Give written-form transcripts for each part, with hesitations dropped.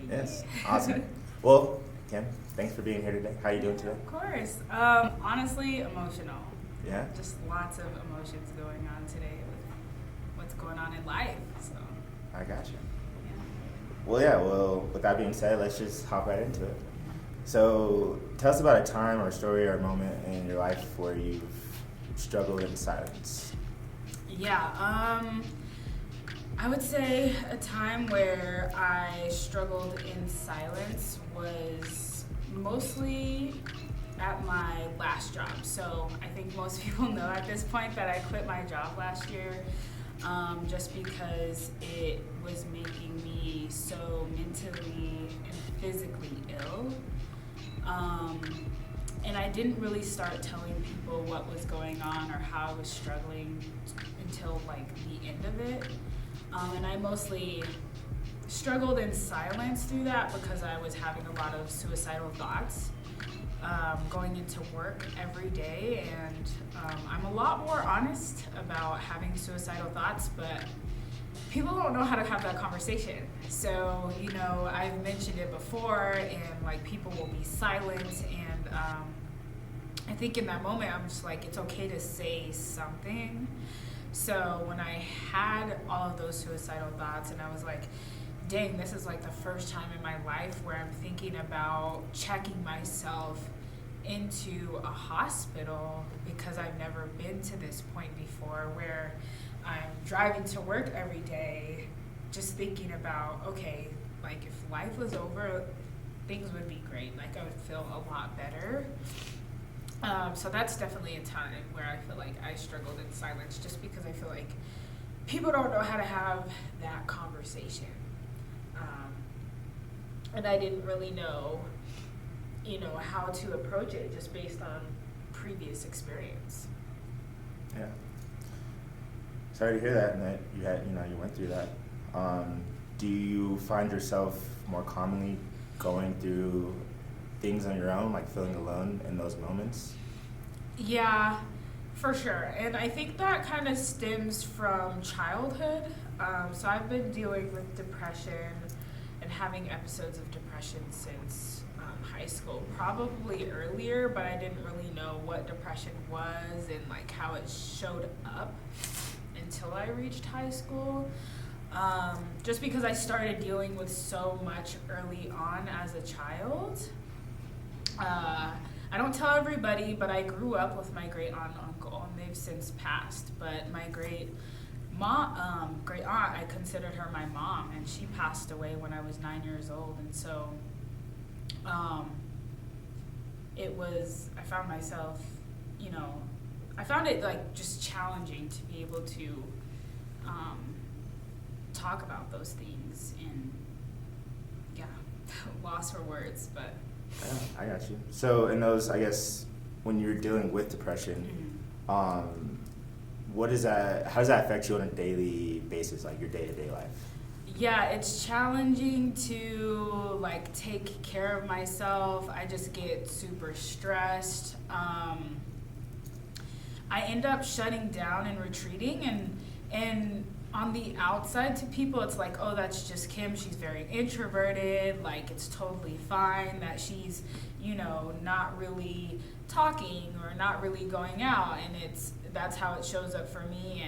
Yes, awesome. Well, Kim, thanks for being here today. How are you doing today? Of course. Honestly, emotional. Yeah? Just lots of emotions going on today with what's going on in life. So, I got you. yeah. Well, with that being said, let's just hop right into it. So, tell us about a time or story or moment in your life where you've struggled in silence. Yeah. I would say a time where I struggled in silence was mostly at my last job. So I think most people know at this point that I quit my job last year just because it was making me so mentally and physically ill. And I didn't really start telling people what was going on or how I was struggling until like the end of it. And I mostly struggled in silence through that because I was having a lot of suicidal thoughts going into work every day. And I'm a lot more honest about having suicidal thoughts, but people don't know how to have that conversation. So, I've mentioned it before, and like people will be silent. And I think in that moment, I'm just like, it's okay to say something. So when I had all of those suicidal thoughts and I was like, dang, this is like the first time in my life where I'm thinking about checking myself into a hospital because I've never been to this point before where I'm driving to work every day just thinking about, okay, like if life was over, things would be great. Like I would feel a lot better. So that's definitely a time where I feel like I struggled in silence just because I feel like people don't know how to have that conversation. And I didn't really know, how to approach it just based on previous experience. Yeah. Sorry to hear that, and that you went through that. Do you find yourself more commonly going through things on your own, like feeling alone in those moments? Yeah, for sure. And I think that kind of stems from childhood. So I've been dealing with depression and having episodes of depression since high school, probably earlier, but I didn't really know what depression was and like how it showed up until I reached high school. Just because I started dealing with so much early on as a child. I don't tell everybody, but I grew up with my great aunt and uncle, and they've since passed. But my great aunt, I considered her my mom, and she passed away when I was 9 years old. And so, I found myself, I found it like just challenging to be able to talk about those things, and lost for words, but. Yeah, I got you. So in those, I guess, when you're dealing with depression, how does that affect you on a daily basis, like your day-to-day life? Yeah, it's challenging to like take care of myself. I just get super stressed. I end up shutting down and retreating, and on the outside to people, it's like, oh, that's just Kim. She's very introverted. Like, it's totally fine that she's, not really talking or not really going out. And that's how it shows up for me.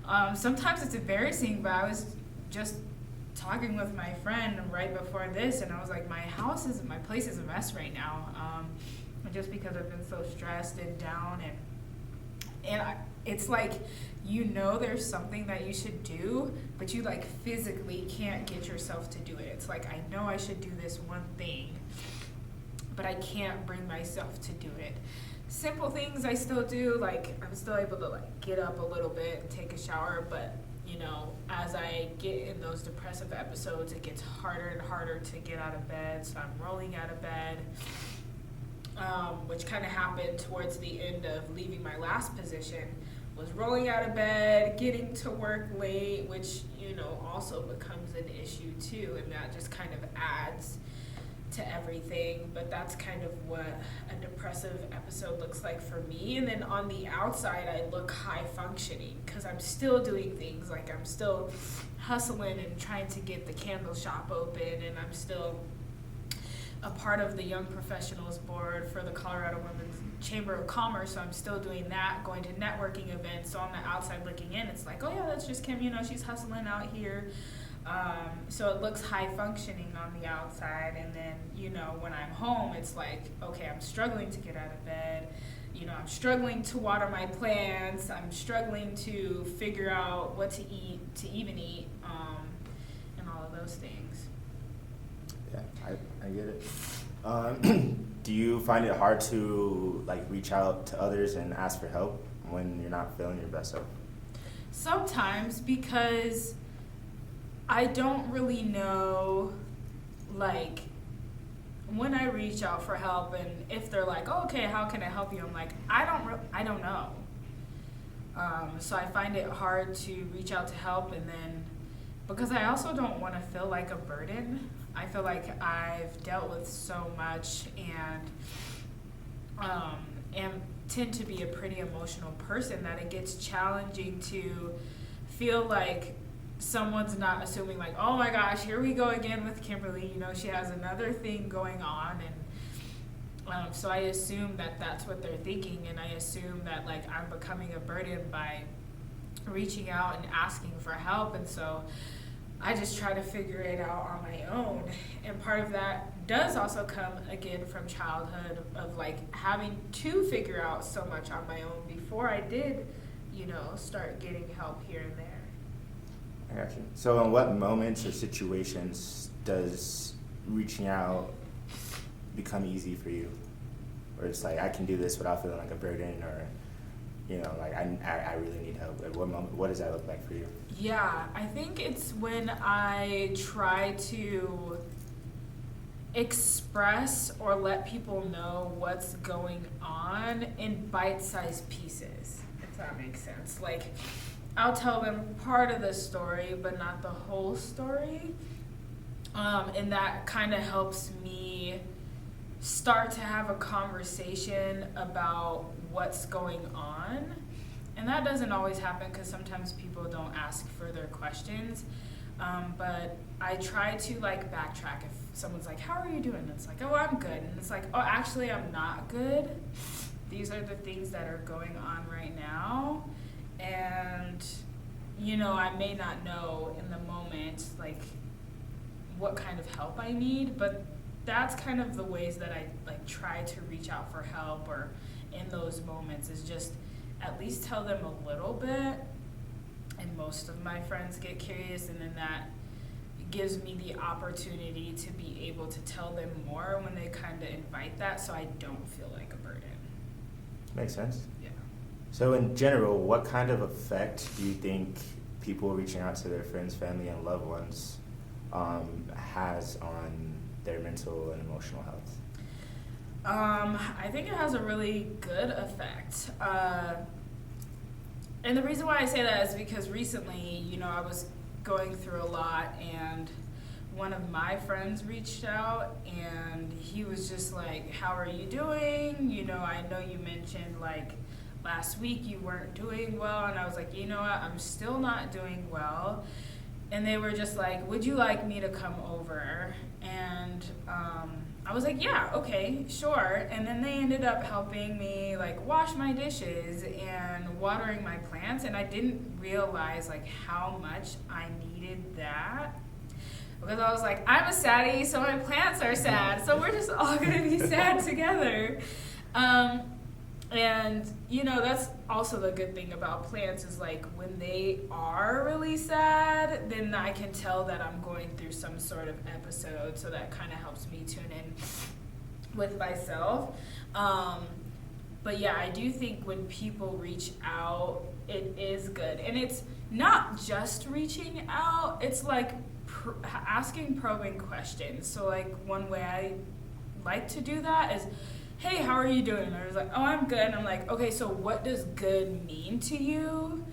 And sometimes it's embarrassing, but I was just talking with my friend right before this, and I was like, my place is a mess right now. Just because I've been so stressed and down, it's like, there's something that you should do, but you like physically can't get yourself to do it. It's like, I know I should do this one thing, but I can't bring myself to do it. Simple things I still do, like I'm still able to like get up a little bit and take a shower, but as I get in those depressive episodes, it gets harder and harder to get out of bed, so I'm rolling out of bed. Which kind of happened towards the end of leaving my last position, was rolling out of bed, getting to work late, which, also becomes an issue too, and that just kind of adds to everything, but that's kind of what a depressive episode looks like for me. And then on the outside, I look high functioning because I'm still doing things, like I'm still hustling and trying to get the candle shop open, and I'm still a part of the Young Professionals Board for the Colorado Women's Chamber of Commerce, so I'm still doing that, going to networking events. So on the outside looking in, it's like, oh yeah, that's just Kim, she's hustling out here. So it looks high functioning on the outside, and then, when I'm home, it's like, okay, I'm struggling to get out of bed, I'm struggling to water my plants, I'm struggling to figure out what to eat, to even eat, and all of those things. Yeah, I get it. Do you find it hard to reach out to others and ask for help when you're not feeling your best self? Sometimes, because I don't really know, when I reach out for help, and if they're like, oh, okay, how can I help you? I'm like, I don't know. So I find it hard to reach out to help, and then, because I also don't want to feel like a burden. I feel like I've dealt with so much, and tend to be a pretty emotional person, that it gets challenging to feel like someone's not assuming like, oh my gosh, here we go again with Kimberlee, she has another thing going on, and so I assume that that's what they're thinking, and I assume that I'm becoming a burden by reaching out and asking for help, and so I just try to figure it out on my own. And part of that does also come again from childhood, of having to figure out so much on my own before I did, start getting help here and there. I got you. So in what moments or situations does reaching out become easy for you? Or it's I can do this without feeling like a burden, or I really need help. At what moment, what does that look like for you? Yeah, I think it's when I try to express or let people know what's going on in bite-sized pieces, if that makes sense. I'll tell them part of the story, but not the whole story. And that kind of helps me start to have a conversation about what's going on. And that doesn't always happen, because sometimes people don't ask further questions. But I try to backtrack if someone's like, how are you doing? And it's like, oh, I'm good. And it's like, oh, actually, I'm not good. These are the things that are going on right now. And, I may not know in the moment, what kind of help I need, but that's kind of the ways that I, try to reach out for help, or in those moments, is just at least tell them a little bit. And most of my friends get curious, and then that gives me the opportunity to be able to tell them more when they kind of invite that, so I don't feel like a burden. Makes sense. Yeah. So in general, what kind of effect do you think people reaching out to their friends, family, and loved ones has on their mental and emotional health? I think it has a really good effect. And the reason why I say that is because recently, I was going through a lot, and one of my friends reached out, and he was just like, how are you doing? I know you mentioned last week you weren't doing well, and I was like, you know what, I'm still not doing well. And they were just like, would you like me to come over? And I was like, yeah, okay, sure. And then they ended up helping me wash my dishes and watering my plants, and I didn't realize how much I needed that, because I was like, I'm a saddie, so my plants are sad, so we're just all gonna be sad together. And that's also the good thing about plants, is when they are really sad, then I can tell that I'm going through some sort of episode, so that kind of helps me tune in with myself. But yeah, I do think when people reach out, it is good. And it's not just reaching out, it's asking probing questions. So one way I like to do that is, hey, how are you doing? And I was like, oh, I'm good. And I'm like, okay, so what does good mean to you?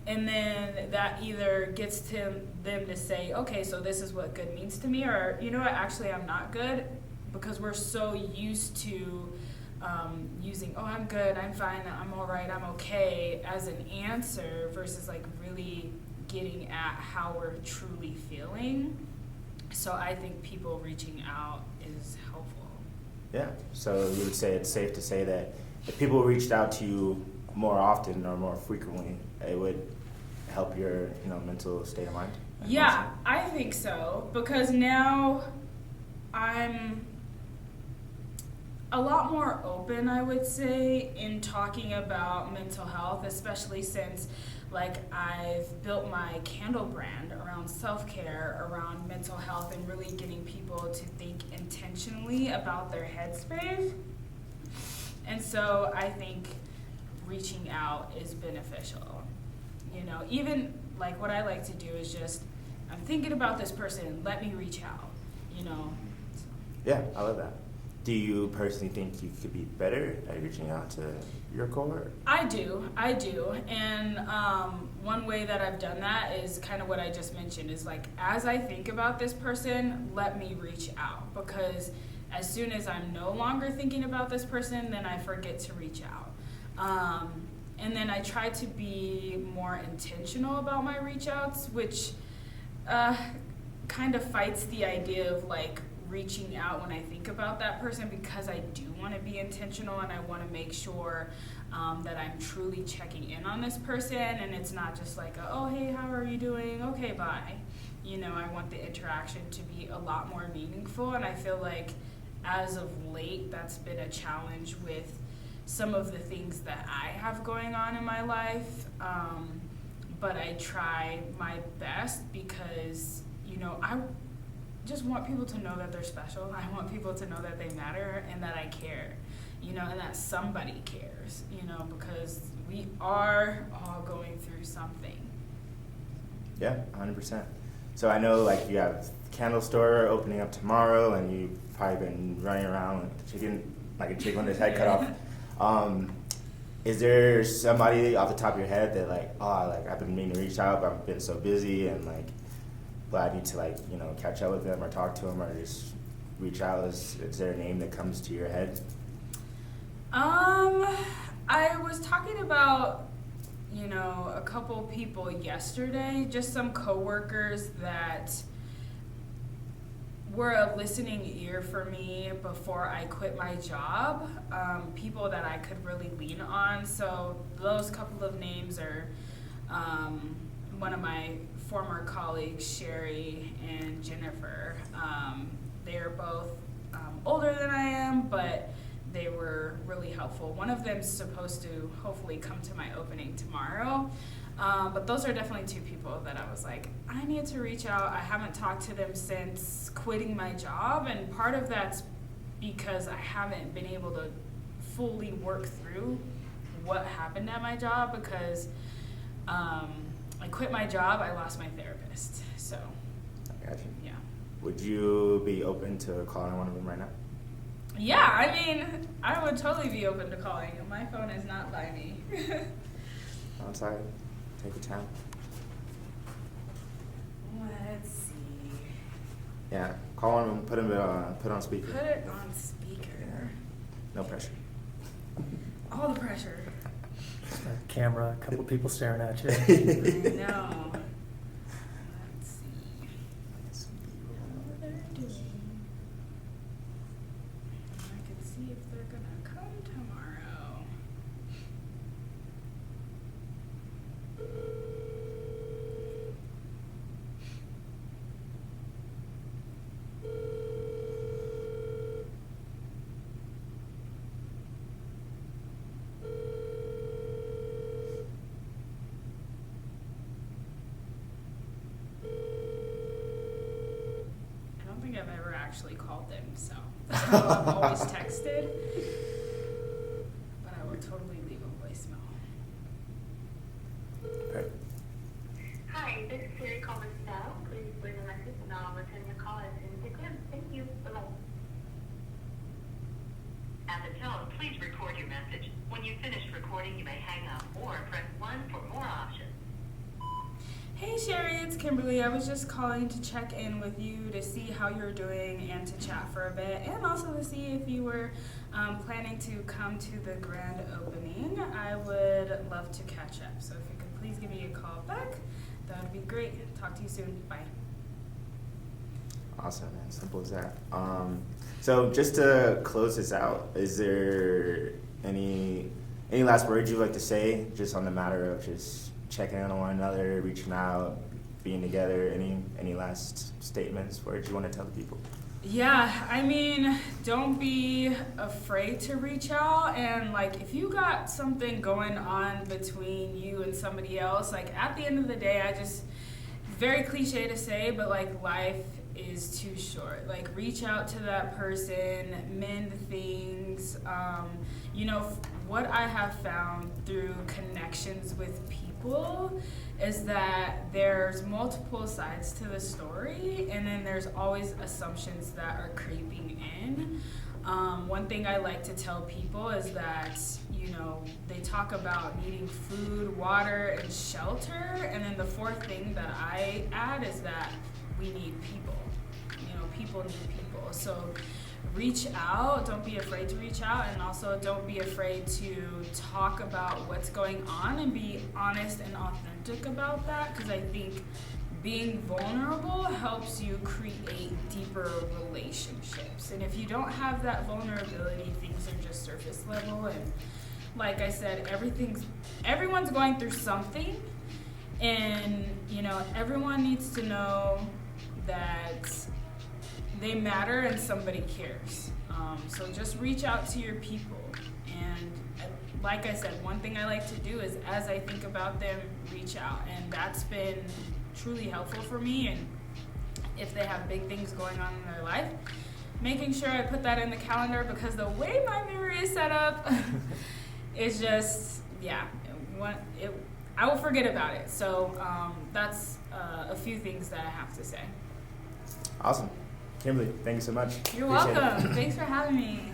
And then that either gets them to say, okay, so this is what good means to me, or, you know what, actually I'm not good. because we're so used to using, oh, I'm good, I'm fine, I'm all right, I'm okay, as an answer versus like really getting at how we're truly feeling. So I think people reaching out is helpful. Yeah, so you would say it's safe to say that if people reached out to you more often or more frequently, it would help your, you know, mental state of mind? Yeah, I think so, because now I'm a lot more open, I would say, in talking about mental health, especially since like I've built my candle brand around self-care, around mental health, and really getting people to think intentionally about their headspace. And so I think reaching out is beneficial. You know, even like what I like to do is just, I'm thinking about this person, let me reach out, you know. Yeah, I love that. Do you personally think you could be better at reaching out to your cohort? I do. And one way that I've done that is kind of what I just mentioned, is like, as I think about this person, let me reach out. Because as soon as I'm no longer thinking about this person, then I forget to reach out. And then I try to be more intentional about my reach outs, which kind of fights the idea of like reaching out when I think about that person, because I do want to be intentional and I want to make sure that I'm truly checking in on this person, and it's not just like, oh, hey, how are you doing? Okay, bye. You know, I want the interaction to be a lot more meaningful, and I feel like as of late that's been a challenge with some of the things that I have going on in my life, but I try my best because, you know, I just want people to know that they're special. I want people to know that they matter and that I care, you know, and that somebody cares, you know, because we are all going through something. Yeah, 100%. So I know like you have a candle store opening up tomorrow, and you've probably been running around like a chicken with his head cut off. Is there somebody off the top of your head that like, oh, like I've been meaning to reach out, but I've been so busy, and like, but I need to like, you know, catch up with them or talk to them or just reach out? Is there a name that comes to your head? I was talking about, you know, a couple people yesterday, just some coworkers that were a listening ear for me before I quit my job, people that I could really lean on. So those couple of names are one of my former colleagues, Sherry and Jennifer. They're both older than I am, but they were really helpful. One of them's supposed to hopefully come to my opening tomorrow. But those are definitely two people that I was like, I need to reach out. I haven't talked to them since quitting my job, and part of that's because I haven't been able to fully work through what happened at my job, because I quit my job, I lost my therapist. So, I got you. Yeah. Would you be open to calling one of them right now? Yeah, I mean, I would totally be open to calling. My phone is not by me. I'm sorry. Take your time. Let's see. Yeah, call him and put on speaker. Put it on speaker. Yeah. No pressure. All the pressure. A camera, a couple people staring at you. I know. Let's see. What they're doing. I can see if they're gonna come tomorrow. I don't think I've ever actually called them, so I've always texted. But I will totally leave a voicemail. Okay. Hi, this is Siri calling now. Please leave a message and I'll return your call as soon as I can. Thank you. Bye-bye. At the tone, please record your message. When you've finished recording, you may hang up or press 1 for more options. Hey Sherry, it's Kimberlee. I was just calling to check in with you to see how you're doing and to chat for a bit, and also to see if you were planning to come to the grand opening. I would love to catch up. So if you could please give me a call back, that would be great. Talk to you soon. Bye. Awesome, man. Simple as that. So just to close this out, is there any last words you'd like to say, just on the matter of just checking in on one another, reaching out, being together? Any last statements, words you want to tell the people? Yeah, I mean, don't be afraid to reach out, and like if you got something going on between you and somebody else, like at the end of the day, very cliche to say, but like life is too short. Like reach out to that person, mend things. What I have found through connections with people is that there's multiple sides to the story, and then there's always assumptions that are creeping in. One thing I like to tell people is that, they talk about needing food, water, and shelter, and then the fourth thing that I add is that we need people. People need people. So reach out, don't be afraid to reach out, and also don't be afraid to talk about what's going on and be honest and authentic about that, because I think being vulnerable helps you create deeper relationships. And if you don't have that vulnerability, things are just surface level. And like I said, everyone's going through something, and everyone needs to know that they matter and somebody cares. So just reach out to your people. And like I said, one thing I like to do is, as I think about them, reach out. And that's been truly helpful for me. And if they have big things going on in their life, making sure I put that in the calendar, because the way my memory is set up is just, I will forget about it. So that's a few things that I have to say. Awesome. Kimberlee, thank you so much. You're Appreciate welcome. it. Thanks for having me.